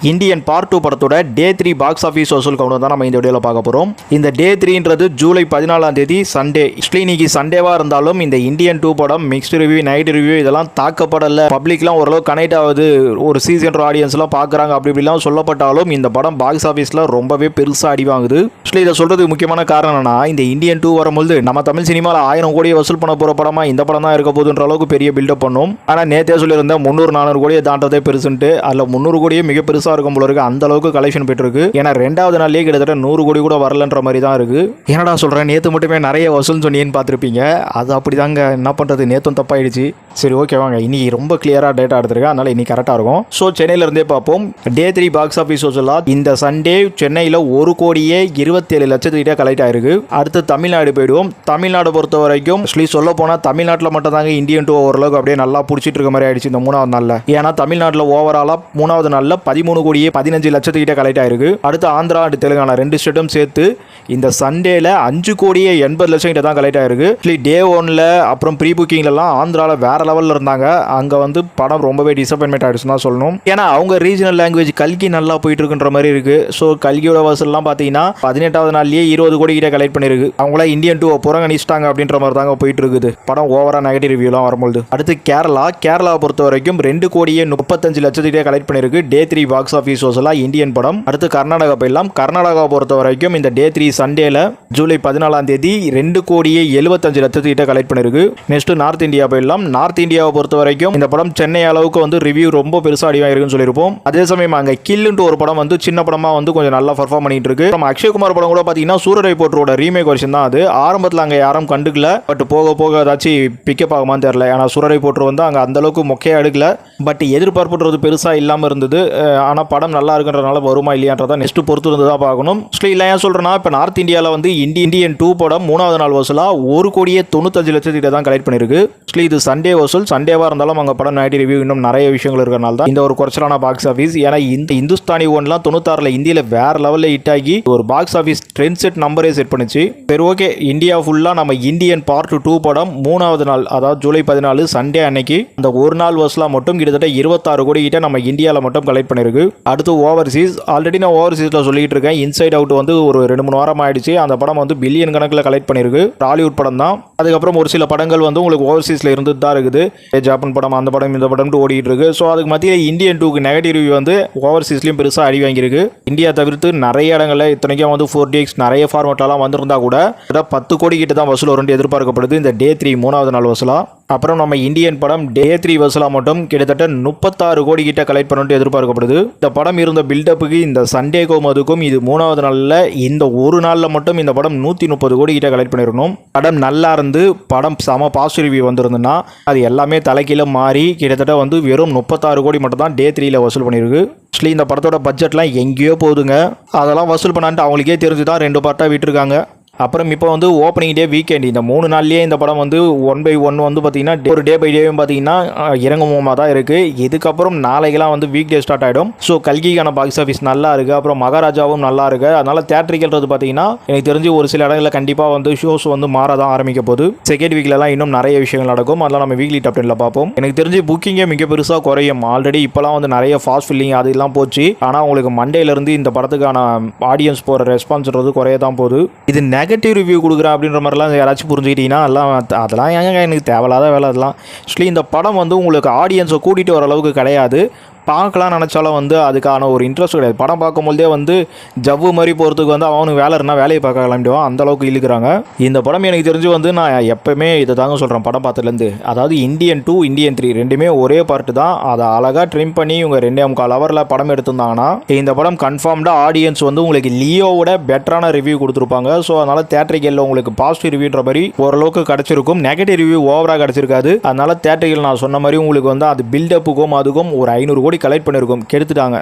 Indian part 2 படத்தோட டே 3 box office வசூல் count தான் நம்ம இந்த வீடியோவில் பார்க்க போகிறோம். இந்த டே 3ன்றது ஜூலை 14ஆம் தேதி சண்டே. இன்னைக்கு சண்டேவாக இருந்தாலும் இந்த இந்தியன் 2 படம் மிக்ஸ்டு ரிவ்யூ, நைட் ரிவ்யூ இதெல்லாம் தாக்கப்படலை. பப்ளிக்லாம் ஓரளவு கனெக்ட் ஆகுது, ஒரு சீசன் ஆடியன்ஸ்லாம் பார்க்குறாங்க அப்படி இப்படிலாம் சொல்லப்பட்டாலும் இந்த படம் பாக்ஸ் ஆஃபீஸில் ரொம்பவே பெருசாக அடி வாங்குது. இதை சொல்கிறதுக்கு முக்கியமான காரணம் என்னன்னா, இந்த இந்தியன் 2 வரும்போது நம்ம தமிழ் சினிமாவில் 1000 கோடியை வசூல் பண்ண போகிற படமாக இந்த படம் தான் இருக்க போகுதுன்ற அளவுக்கு பெரிய பில்டப் பண்ணும். ஆனால் நேற்றே சொல்லியிருந்தேன் 300-400 கோடியை தாண்டதே பெருசுன்ட்டு. அதில் 300 கோடியே மிக பெருசாக இருக்கும் போல இருக்கு. அந்த அளவுக்கு கலெக்ஷன் போயிட்டு இருக்கு. ஏன்னா 2வது நாள்லயே கிட்டத்தட்ட 100 கோடி கூட வரலன்ற மாதிரி தான் இருக்கு. என்னடா சொல்றேன், நேற்று மட்டுமே நிறைய வசூல் சொன்னீங்கன்னு பார்த்துருப்பீங்க. அது அப்படிதாங்க, என்ன பண்றது, நேற்றும் தப்பாயிடுச்சு. சரி, ஓகே வாங்க, இன்னைக்கு ரொம்ப கிளியரா டேட்டா எடுத்திருக்கேன், அதனால இன்னைக்கு கரெக்டாக இருக்கும். ஸோ சென்னையில இருந்தே பார்ப்போம். டே 3 பாக்ஸ் ஆஃபீஸ் வசூலா இந்த சண்டே சென்னையில் 1 கோடியே 27 லட்சத்துக்கிட்ட கலெக்ட் ஆயிருக்கு. அடுத்து தமிழ்நாடு போயிடுவோம். தமிழ்நாடு பொறுத்த வரைக்கும் சொல்ல போனால் தமிழ்நாட்டில் மட்டும் தாங்க இந்தியன் 2 ஓரளவுக்கு அப்படியே நல்லா பிடிச்சிட்டு இருக்க மாதிரி ஆயிடுச்சு இந்த 3வது நாளில். ஏன்னா தமிழ்நாட்டில் ஓவராலா 3வது நாளில் 13 கோடியே 15 லட்சத்துக்கிட்ட கலெக்ட் ஆயிருக்கு. அடுத்து ஆந்திரா அண்ட் தெலுங்கானா 2 ஸ்டேட்டும் சேர்த்து இந்த சண்டேல 5 கோடியே 80 லட்சம் கிட்ட தான் கலெக்ட் ஆயிருக்கு. டே 1ல அப்புறம் ப்ரீ புக்கிங்லாம் ஆந்திராவில் வேற லெவலில் இருந்தாங்க. அங்கே வந்து படம் ரொம்பவே டிசப்பாயின்மெண்ட் ஆயிடுச்சுன்னு தான் சொல்லணும். ஏன்னா அவங்க ரீஜனல் லாங்குவேஜ் கல்கி நல்லா போயிட்டு இருக்குன்ற மாதிரி இருக்கு. ஸோ கல்கியோட வசூல்லாம் பார்த்தீங்கன்னா 18வது நாள்லயே 20 கோடி கிட்ட கலெக்ட் பண்ணிருக்கு. அவங்கள இந்தியன் 2 புறங்கணிச்சிட்டாங்க அப்படின்ற மாதிரி தாங்க போயிட்டு இருக்குது. படம் ஓவரா நெகட்டிவ் ரிவ்யூலாம் வரும்போது. அடுத்து கேரளாவை பொறுத்த வரைக்கும் 2 கோடியே 35 லட்சத்துக்கிட்ட கலெக்ட் பண்ணிருக்கு. டே 3 பாக்ஸ் ஆஃபீஸ் வசூலா இந்தியன் படம். அடுத்து கர்நாடகா போயிடலாம். கர்நாடகாவை பொறுத்த வரைக்கும் இந்த டே 3 சண்டேல ஜூலை 14ஆம் தேதி 2 கோடியே 75 லட்சத்துக்கிட்ட கலெக்ட் பண்ணிருக்கு. நெக்ஸ்ட் நார்த் இந்தியா போயிடலாம். நார்த் இந்தியாவை பொறுத்த வரைக்கும் இந்த படம் சென்னை அளவுக்கு வந்து ரிவ்யூ ரொம்ப பெருசாக அடிவாயிருக்குன்னு சொல்லியிருப்போம். அதே சமயம் அங்கே கில்லுன்ட்டு ஒரு படம் வந்து சின்ன படமா வந்து கொஞ்சம் நல்லா பர்ஃபார்ம் பண்ணிட்டு இருக்கு. நம்ம அக்ஷய்குமார் படம் கூட பார்த்தீங்கன்னா சூரரை போட்டரோட ரீமேக் வெர்ஷன் தான் அது. ஆரம்பத்தில் அங்கே யாரும் கண்டுக்கல, பட் போக போக ஏதாச்சும் பிக்கப் ஆகுமான்னு தெரியல. ஏன்னா சூரரை போட்டர் வந்து அங்கே அந்த அளவுக்கு மொக்கையா எடுக்கல, பட் எதிர்பார்ப்புன்றது பெருசாக இல்லாமல் இருந்தது. ஆனால் படம் நல்லா இருக்குன்றதுனால வருமா இல்லையான்றதான் நெக்ஸ்ட் பொறுத்து இருந்து தான் பார்க்கணும். இல்லை ஏன் சொல்கிறேன்னா, இப்போ நார்த் இந்தியாவில் வந்து இந்தியன் 2 படம் 3வது நாள் வசூலாக 1 கோடியே 95 லட்சத்திட்ட தான் கலெக்ட் பண்ணிருக்கு. இது சண்டே வசூல். சண்டேவாக இருந்தாலும் அங்கே படம் நைட் ரிவ்யூ இன்னும் நிறைய விஷயங்கள் இருக்கிறனால தான் இந்த ஒரு குறைச்சலான பாக்ஸ் ஆஃபீஸ். ஏன்னா இந்த இந்துஸ்தானி ஒன்லாம் 96ல் இந்தியாவில் வேற லெவலில் ஹிட் ஆகி ஒரு பாக்ஸ் ஆஃபீஸ் ட்ரெண்ட் செட் நம்பரே செட் பண்ணிச்சு. சரி, ஓகே, இந்தியா ஃபுல்லாக நம்ம இந்தியன் பார்ட் 2 படம் 3வது நாள், அதாவது ஜூலை 14 சண்டே அன்னைக்கு அந்த ஒரு நாள் வசூலாக மட்டும் கிட்டத்தட்ட 26 கோடி கிட்ட நம்ம இந்தியாவில் மட்டும் கலெக்ட் பண்ணிருக்கு. அடுத்து ஓவர்சீஸ். ஆல்ரெடி நான் ஓவர்சீஸில் சொல்லிட்டு இருக்கேன். இன்சைட் அவுட் வந்து ஒரு 2-3 வாரம் ஆயிடுச்சு. அந்த படம் வந்து பில்லியன் கணக்கில் கலெக்ட் பண்ணிருக்கு. ஹாலிவுட் படம் தான். அதுக்கப்புறம் ஒரு சில படங்கள் வந்து உங்களுக்கு ஓவர்சீஸில் இருந்து தான் இருக்குது. ஜப்பான் படம், அந்த படம், இந்த படம் ஓடிட்டு இருக்கு. ஸோ அதுக்கு மத்தியில் இந்தியன் 2க்கு நெகட்டிவ் ரிவ்யூ வந்து ஓவர்சீஸ்லையும் பெருசாக அடி வாங்கியிருக்கு. இந்தியா தவிர்த்து நிறைய இடங்களில் இத்தனைக்கும் வந்து 4DX நிறைய ஃபார்மேட்டெல்லாம் வந்திருந்தா கூட 10 கோடி கிட்ட தான் வசூல் வரும்னு எதிர்பார்க்கப்படுது இந்த டே 3 3வது நாள் வசூலா. அப்புறம் நம்ம இந்தியன் படம் டே 3 வசூலா மட்டும் கிட்டத்தட்ட 36 கோடி கிட்ட கலெக்ட் பண்ணணும்னு எதிர்பார்க்கப்படுது. இந்த படம் இருந்த பில்டப்புக்கு இந்த சண்டேக்கும் அதுக்கும் இது 3வது நாளில் இந்த ஒரு நாளில் மட்டும் இந்த படம் 130 கோடி கிட்ட கலெக்ட் பண்ணிருக்கணும். படம் நல்லா இருந்து படம் செம பாசிட்டிவ் ரிவ்யூ வந்திருந்துன்னா அது எல்லாமே தலைக்கீழ மாறி கிட்டத்தட்ட வந்து வெறும் 36 கோடி மட்டும் தான் டே 3ல வசூல் பண்ணியிருக்கு. இந்த படத்தோட பட்ஜெட்லாம் எங்கேயோ போகுதுங்க. அதெல்லாம் வசூல் பண்ணான்ட்டு அவங்களுக்கே தெரிஞ்சு தான் 2 பார்ட்டாக விட்டுருக்காங்க. அப்புறம் இப்போ வந்து ஓப்பனிங் டே, வீக்கெண்ட், இந்த 3 நாள்லேயே இந்த படம் வந்து 1/1 வந்து பார்த்தீங்கன்னா ஒரு டே பை டேவும் பார்த்தீங்கன்னா இறங்குமமாக தான் இருக்குது. இதுக்கப்புறம் நாளைக்கெல்லாம் வந்து வீக் டே ஸ்டார்ட் ஆகிடும். ஸோ கல்கிக்கான பாக்ஸ் ஆஃபீஸ் நல்லா இருக்குது. அப்புறம் மகாராஜாவும் நல்லா இருக்குது. அதனால் தேட்டரிக்கல்றது பார்த்தீங்கன்னா எனக்கு தெரிஞ்சு ஒரு சில இடங்களில் கண்டிப்பாக வந்து ஷோஸ் வந்து மாற தான் ஆரம்பிக்க போகுது. செகண்ட் வீக்லலாம் இன்னும் நிறைய விஷயங்கள் நடக்கும். அதெல்லாம் நம்ம வீக்லி டாப் 10ல பார்ப்போம். எனக்கு தெரிஞ்சு புக்கிங்கே மிக பெருசாக குறையும். ஆல்ரெடி இப்போலாம் வந்து நிறைய ஃபாஸ்ட் ஃபில்லிங் அதெல்லாம் போச்சு. ஆனால் உங்களுக்கு மண்டேலேருந்து இந்த படத்துக்கான ஆடியன்ஸ் போகிற ரெஸ்பான்ஸ்ன்றது குறைய தான் போகுது. இது நெகட்டிவ் ரிவ்யூ கொடுக்குறேன் அப்படின்ற மாதிரிலாம் யாராச்சும் புரிஞ்சுக்கிட்டீங்கன்னா அதெல்லாம் ஏங்க எனக்கு தேவையில்லாத வேலை. அதெல்லாம் இந்த படம் வந்து உங்களுக்கு ஆடியன்ஸை கூட்டிகிட்டு வர அளவுக்கு கிடையாது. பார்க்கலாம் நினச்சாலும் வந்து அதுக்கான ஒரு இன்ட்ரெஸ்ட் கிடையாது. படம் பார்க்கும்போதே வந்து ஜவ்வு மாதிரி போகிறதுக்கு வந்து அவனுக்கு வேலை இருந்தால் வேலையை பார்க்க கிளம்பிடுவான். அந்த அளவுக்கு இழுக்கிறாங்க. இந்த படம் எனக்கு தெரிஞ்சு வந்து நான் எப்பவுமே இதை தாங்க சொல்கிறேன் படம் பார்த்ததுலேருந்து. அதாவது இந்தியன் 2 இந்தியன் 3 ரெண்டுமே ஒரே பார்ட்டு தான். அதை அழகாக ட்ரிம் பண்ணி இவங்க 2.25 ஹவரில் படம் எடுத்திருந்தாங்கன்னா இந்த படம் கன்ஃபார்ம்டாக ஆடியன்ஸ் வந்து உங்களுக்கு லியோவோட பெட்டரான ரிவ்யூ கொடுத்துருப்பாங்க. ஸோ அதனால் தேட்டரிக்கலில் உங்களுக்கு பாசிட்டிவ் ரிவ்யூன்ற மாதிரி ஓரளவுக்கு கிடச்சிருக்கும். நெகட்டிவ் ரிவ்யூ ஓவராக கிடச்சிருக்காது. அதனால் தேட்டரிக்கல் நான் சொன்ன மாதிரி உங்களுக்கு வந்து அது பில்டப்புக்கும் அதுக்கும் ஒரு 500 கோடி கலெக்ட் பண்ணியிருக்கோம். கெடுத்துட்டாங்க.